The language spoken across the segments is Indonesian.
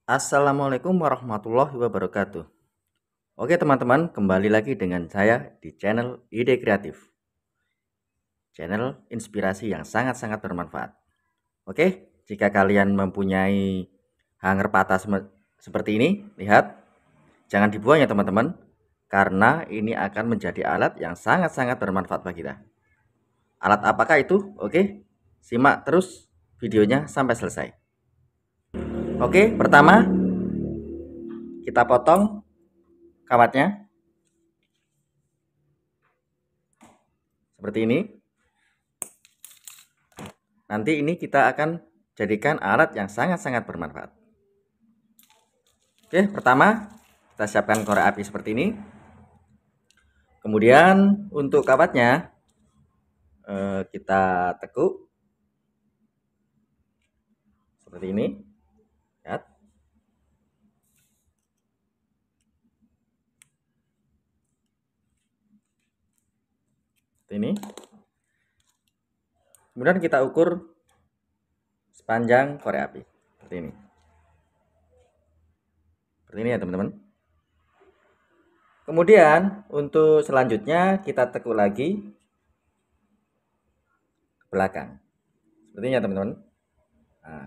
Assalamualaikum warahmatullahi wabarakatuh. Oke teman-teman, kembali lagi dengan saya di channel Ide Kreatif. Channel inspirasi yang sangat-sangat bermanfaat. Oke, jika kalian mempunyai hanger patah seperti ini, lihat, jangan dibuang ya teman-teman, karena ini akan menjadi alat yang sangat-sangat bermanfaat bagi kita. Alat apakah itu? Oke, simak terus videonya sampai selesai. Oke, pertama kita potong kawatnya seperti ini. Nanti ini kita akan jadikan alat yang sangat-sangat bermanfaat. Oke, pertama kita siapkan korek api seperti ini. Kemudian untuk kawatnya kita tekuk seperti ini. Lihat. Seperti ini. Kemudian kita ukur sepanjang korek api seperti ini. Seperti ini ya teman-teman. Kemudian untuk selanjutnya kita tekuk lagi ke belakang. Seperti ini ya teman-teman. Nah,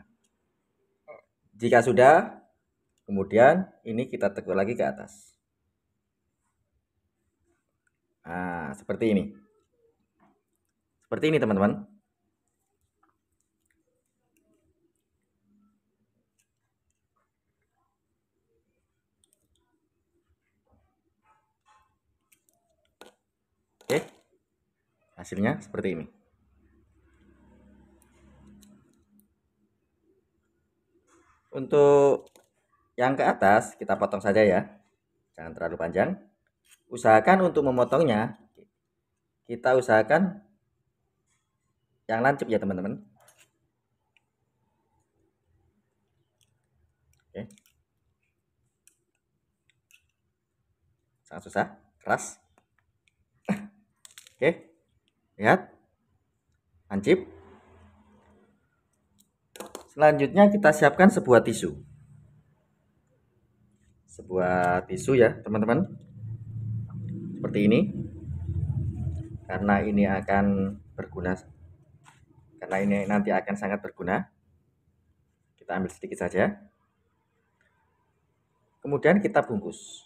jika sudah, kemudian ini kita tekuk lagi ke atas. Nah, seperti ini. Seperti ini teman-teman. Oke, hasilnya seperti ini. Untuk yang ke atas kita potong saja ya, jangan terlalu panjang. Usahakan untuk memotongnya, kita usahakan yang lancip ya teman-teman. Oke. Sangat susah, keras. Oke, lihat, lancip. Selanjutnya kita siapkan sebuah tisu. Sebuah tisu ya teman-teman. Seperti ini. Karena ini akan berguna. Karena ini nanti akan sangat berguna. Kita ambil sedikit saja. Kemudian kita bungkus.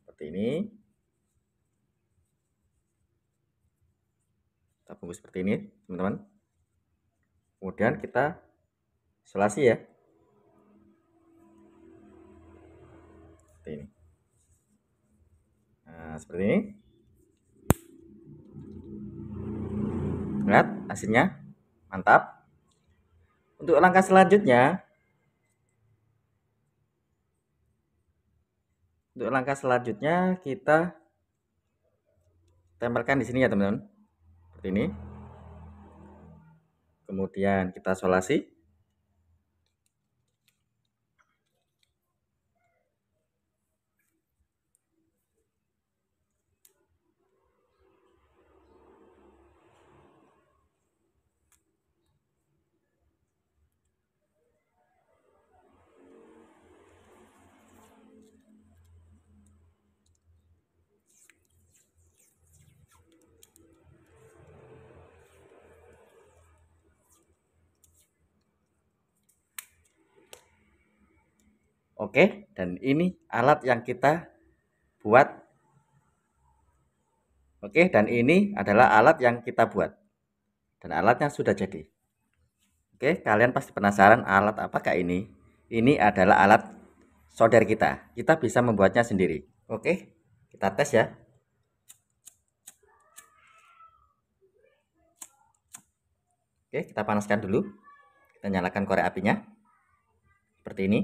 Seperti ini. Kita bungkus seperti ini, teman-teman. Kemudian kita isolasi ya. Seperti ini. Nah, seperti ini. Lihat hasilnya. Mantap. Untuk langkah selanjutnya, kita tempelkan di sini ya, teman-teman. Seperti ini. Kemudian kita isolasi. Oke, dan ini alat yang kita buat. Oke, dan ini adalah alat yang kita buat. Dan alatnya sudah jadi. Oke, kalian pasti penasaran alat apakah ini? Ini adalah alat solder kita. Kita bisa membuatnya sendiri. Oke, kita tes ya. Oke, kita panaskan dulu. Kita nyalakan korek apinya. Seperti ini.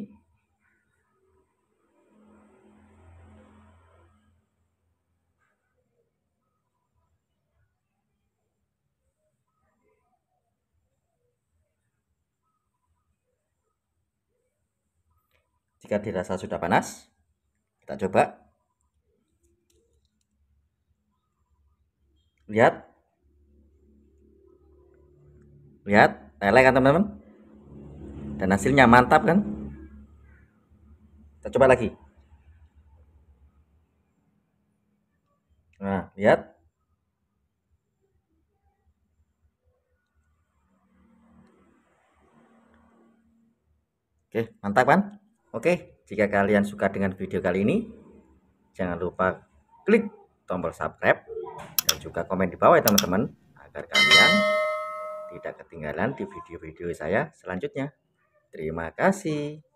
Jika dirasa sudah panas, kita coba. Lihat. Lihat, leleh kan teman-teman? Dan hasilnya mantap kan? Kita coba lagi. Nah, lihat. Oke, mantap kan? Oke, jika kalian suka dengan video kali ini, jangan lupa klik tombol subscribe dan juga komen di bawah ya teman-teman, agar kalian tidak ketinggalan di video-video saya selanjutnya. Terima kasih.